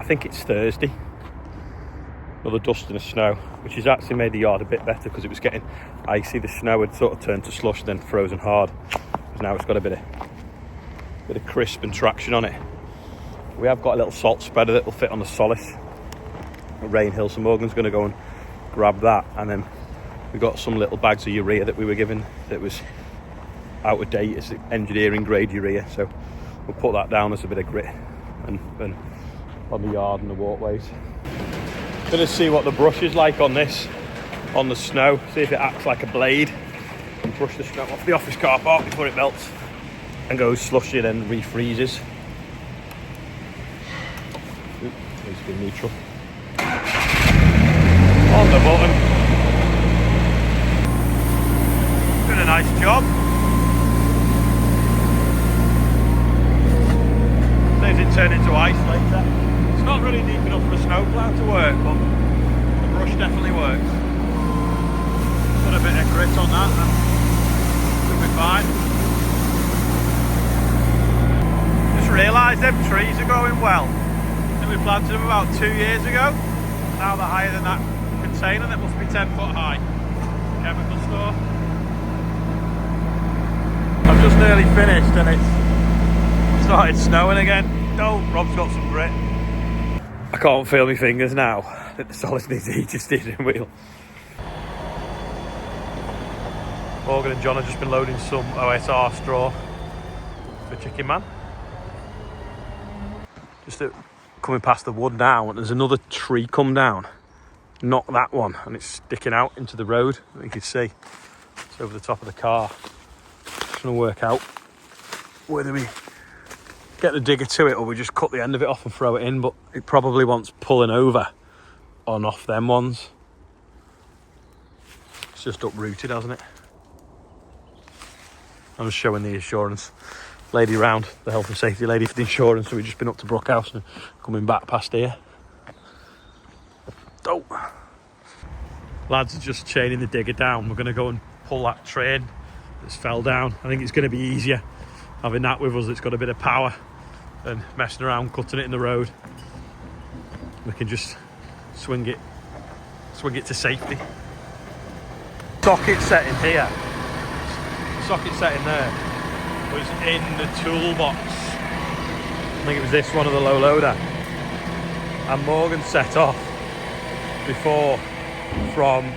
think it's Thursday. Another dusting of snow, which has actually made the yard a bit better because it was getting icy. The snow had sort of turned to slush, then frozen hard. Now it's got a bit of crisp and traction on it. We have got a little salt spreader that will fit on the Solace at Rain Hill, so Morgan's going to go and grab that. And then we got some little bags of urea that we were given that was out of date. It's engineering grade urea, so we'll put that down as a bit of grit and on the yard and the walkways. Gonna see what the brush is like on this, on the snow, see if it acts like a blade and brush the snow off the office car park before it melts and goes slushy, then refreezes. Needs to be neutral. On the button. Doing a nice job. Saves it turn into ice later. It's not really deep enough for a snowplow to work, but the brush definitely works. Put a bit of grit on that and it'll be fine. Just realised them trees are going well. I think we planted them about 2 years ago. Now they're higher than that container that must be 10 foot high. Chemical store. I'm just nearly finished and it's started snowing again. Oh, Rob's got some grit. I can't feel my fingers now that the Solace needs a heated steering wheel. Morgan and John have just been loading some OSR straw for Chicken Man. Just coming past the wood now, and there's another tree come down. Not that one, and it's sticking out into the road. You can see it's over the top of the car. Just trying to work out whether we get the digger to it or we just cut the end of it off and throw it in, but it probably wants pulling over on off them ones. It's just uprooted, hasn't it? I'm just showing the insurance lady round, the health and safety lady for the insurance. So we've just been up to Brookhouse and coming back past here. Oh, lads are just chaining the digger down. We're going to go and pull that train that's fell down. I think it's going to be easier having that with us. It's got a bit of power and messing around cutting it in the road. We can just swing it to safety. Socket setting here, socket setting there was in the toolbox. I think it was this one of the low loader, and Morgan set off before from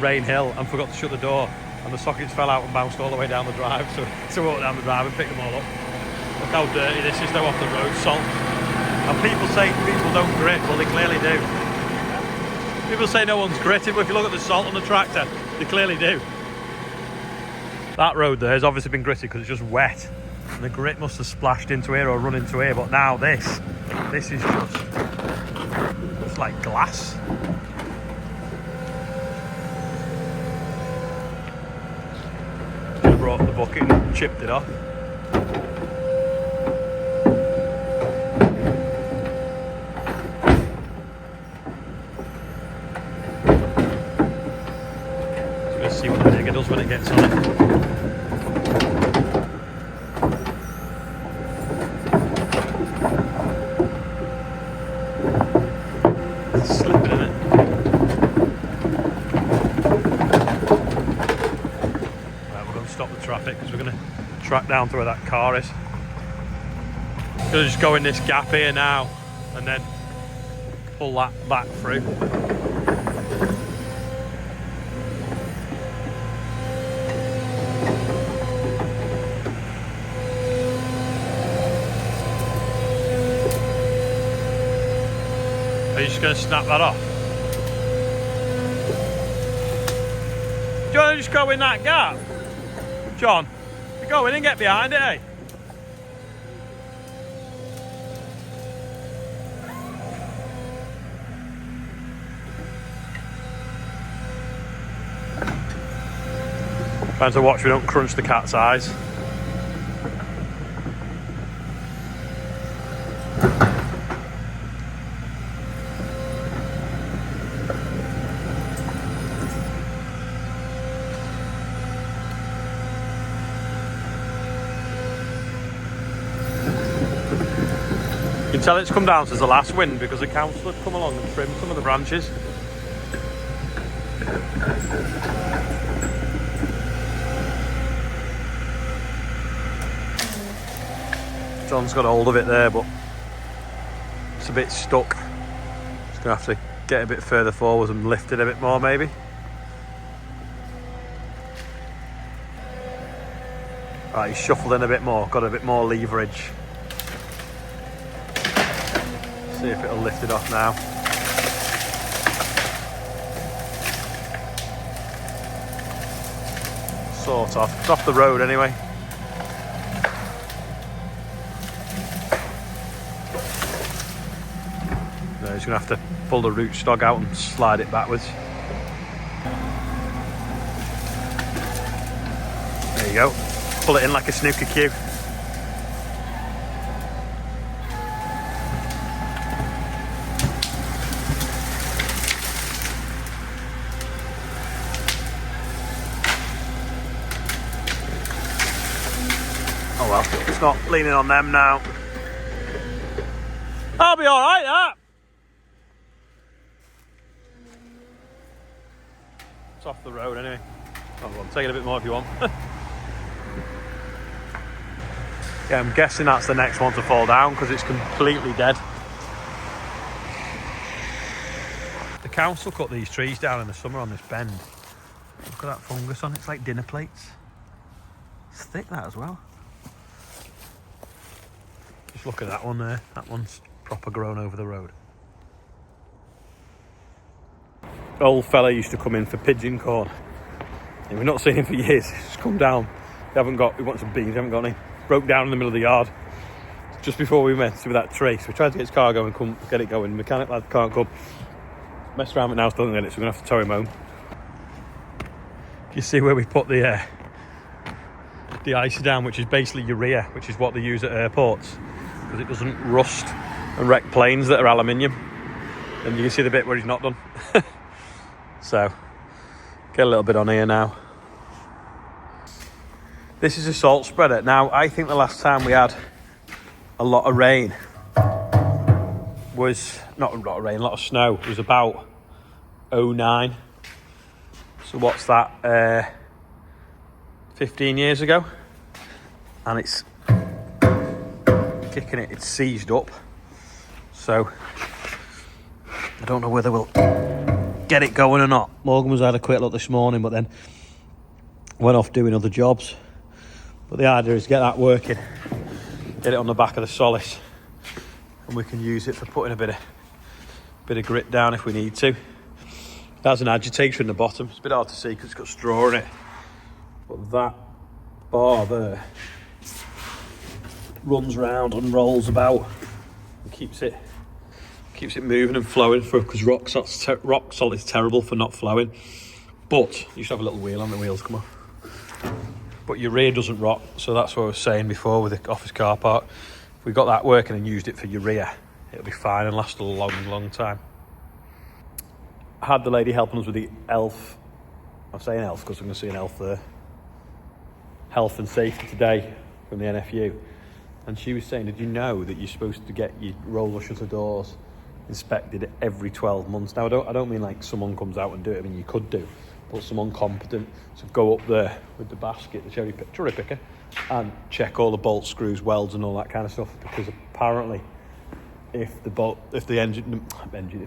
Rain Hill and forgot to shut the door, and the sockets fell out and bounced all the way down the drive, so I walked down the drive and picked them all up. Look how dirty this is though off the road, salt. And people say people don't grit, well they clearly do. People say no one's gritted, but if you look at the salt on the tractor, they clearly do. That road there has obviously been gritted because it's just wet, and the grit must have splashed into here or run into here, but now this is just like glass. Brought the bucket and chipped it off. So let's see what the digger does when it gets on it. It's slipping in it. Stop the traffic because we're going to track down to where that car is. Going to just go in this gap here now and then pull that back through. Are you just going to snap that off? Do you want to just go in that gap? John, you go in and get behind it, eh? Trying to watch we don't crunch the cat's eyes. You can tell it's come down since the last wind because the council had come along and trimmed some of the branches. John's got hold of it there, but it's a bit stuck. Just gonna have to get a bit further forwards and lift it a bit more maybe. Right, he's shuffled in a bit more, got a bit more leverage. See if it'll lift it off now. Sort of. It's off the road anyway. No, he's going to have to pull the rootstock out and slide it backwards. There you go. Pull it in like a snooker cue. Oh well, it's not leaning on them now. I'll be alright, that. It's off the road anyway. Oh well, take it a bit more if you want. Yeah, I'm guessing that's the next one to fall down because it's completely dead. The council cut these trees down in the summer on this bend. Look at that fungus on it, it's like dinner plates. It's thick, that as well. Just look at that one there, that one's proper grown over the road. Old fella used to come in for pigeon corn. And we've not seen him for years, he's come down. We want some beans, we haven't got any. Broke down in the middle of the yard just before we went with that tree. So we tried to get his car going, couldn't get it going. The mechanic lad can't come. Messed around with it now, still doesn't get it, so we're going to have to tow him home. You see where we put the ice down, which is basically urea, which is what they use at airports because it doesn't rust and wreck planes that are aluminium. And you can see the bit where he's not done. So get a little bit on here now. This is a salt spreader. Now, I think the last time we had a lot of rain was, not a lot of rain, a lot of snow, was about 2009. So what's that, 15 years ago? And it's kicking it, it's seized up. So, I don't know whether we'll get it going or not. Morgan was had a quick look this morning, but then went off doing other jobs. But the idea is to get that working, get it on the back of the solace, and we can use it for putting a bit of grit down if we need to. That's an agitator in the bottom. It's a bit hard to see because it's got straw in it. But that bar there runs round and rolls about and keeps it moving and flowing because rock salt is terrible for not flowing. But you should have a little wheel on, the wheels come off. But urea doesn't rot, so that's what I was saying before with the office car park. If we got that working and used it for urea, it'll be fine and last a long, long time. I had the lady helping us with the ELF. I'm saying ELF because I'm going to see an ELF there. Health and safety today from the NFU. And she was saying, did you know that you're supposed to get your roller shutter doors inspected every 12 months? Now, I don't mean like someone comes out and do it. I mean, you could do. But someone competent to go up there with the basket, the cherry picker, and check all the bolts, screws, welds, and all that kind of stuff. Because apparently, if the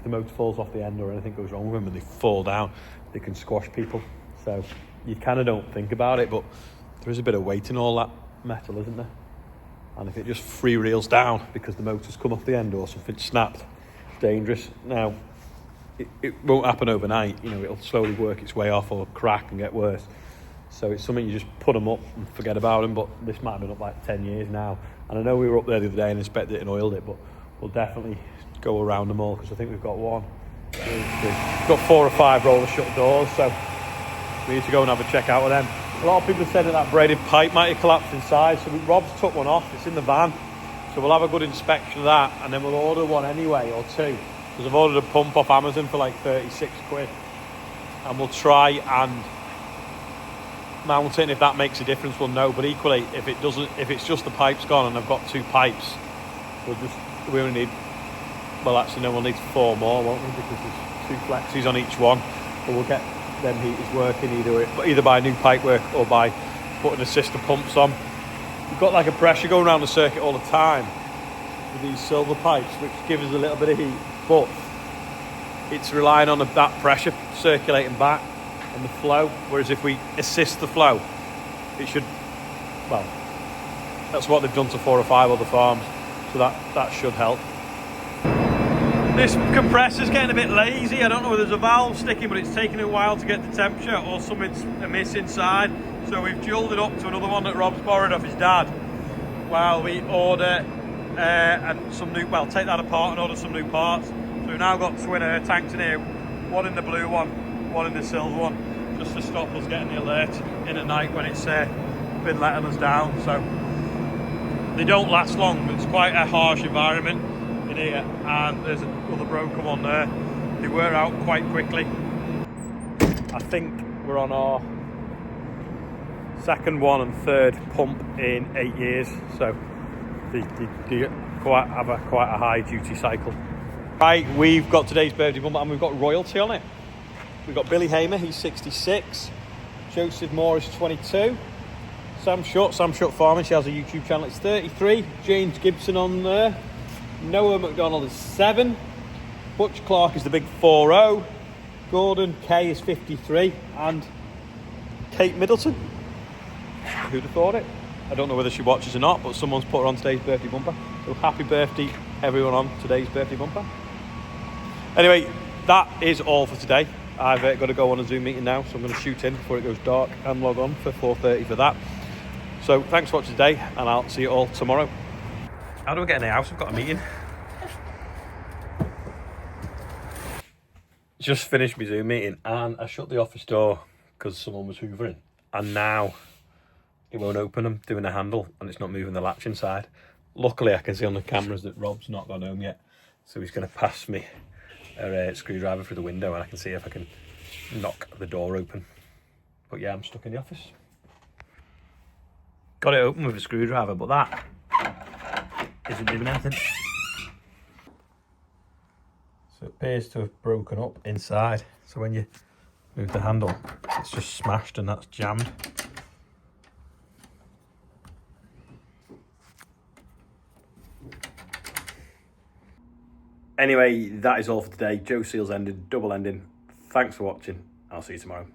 motor falls off the end or anything goes wrong with them and they fall down, they can squash people. So you kind of don't think about it, but there is a bit of weight in all that metal, isn't there? And if it just free reels down because the motor's come off the end or something snapped, it's dangerous. Now, it won't happen overnight, you know, it'll slowly work its way off or crack and get worse. So it's something you just put them up and forget about them, but this might have been up like 10 years now. And I know we were up there the other day and inspected it and oiled it, but we'll definitely go around them all because I think we've got we've got 4 or 5 roller shut doors, so we need to go and have a check out with them. A lot of people have said that braided pipe might have collapsed inside, so Rob's took one off, it's in the van. So we'll have a good inspection of that and then we'll order one anyway, or 2. Because I've ordered a pump off Amazon for like 36 quid. And we'll try and mount it, and if that makes a difference, we'll know. But equally, if it's just the pipes gone and I've got 2 pipes, we'll we only need, well actually no, we'll need 4 more, won't we, because there's 2 flexes on each one, but we'll get them heaters working either by new pipe work or by putting the sister pumps on. We've got like a pressure going around the circuit all the time with these silver pipes, which give us a little bit of heat, but it's relying on that pressure circulating back and the flow, whereas if we assist the flow, it should, well, that's what they've done to 4 or 5 other farms, so that should help. This compressor's getting a bit lazy. I don't know whether there's a valve sticking, but it's taking a while to get the temperature or something's amiss inside. So we've dualed it up to another one that Rob's borrowed off his dad while we order and some new, well, take that apart and order some new parts. So we've now got twin air tanks in here, one in the blue one in the silver one, just to stop us getting the alert in at night when it's been letting us down. So they don't last long, but it's quite a harsh environment in here, and there's another broken one there. They wear out quite quickly. I think we're on our 2nd one and 3rd pump in 8 years, so they have quite a high duty cycle. Right, we've got today's birthday bumper and we've got royalty on it. We've got Billy Hamer, he's 66, Joseph Moore is 22, Sam Shutt Farming, she has a YouTube channel, it's 33, James Gibson on there, Noah McDonald is 7, Butch Clark is the big 40, Gordon Kay is 53, and Kate Middleton. Who'd have thought it? I don't know whether she watches or not, but someone's put her on today's birthday bumper. So happy birthday, everyone on today's birthday bumper. Anyway, that is all for today. I've got to go on a Zoom meeting now, so I'm going to shoot in before it goes dark and log on for 4:30 for that. So thanks for watching today, and I'll see you all tomorrow. How do I get in the house? I've got a meeting. Just finished my Zoom meeting and I shut the office door because someone was hoovering, and now it won't open. I'm doing a handle and it's not moving the latch inside. Luckily I can see on the cameras that Rob's not gone home yet, so he's going to pass me a screwdriver through the window and I can see if I can knock the door open. But yeah, I'm stuck in the office. Got it open with a screwdriver, but that isn't doing anything. So it appears to have broken up inside. So when you move the handle, it's just smashed and that's jammed. Anyway, that is all for today. Joe Seals ended, double ending. Thanks for watching. I'll see you tomorrow.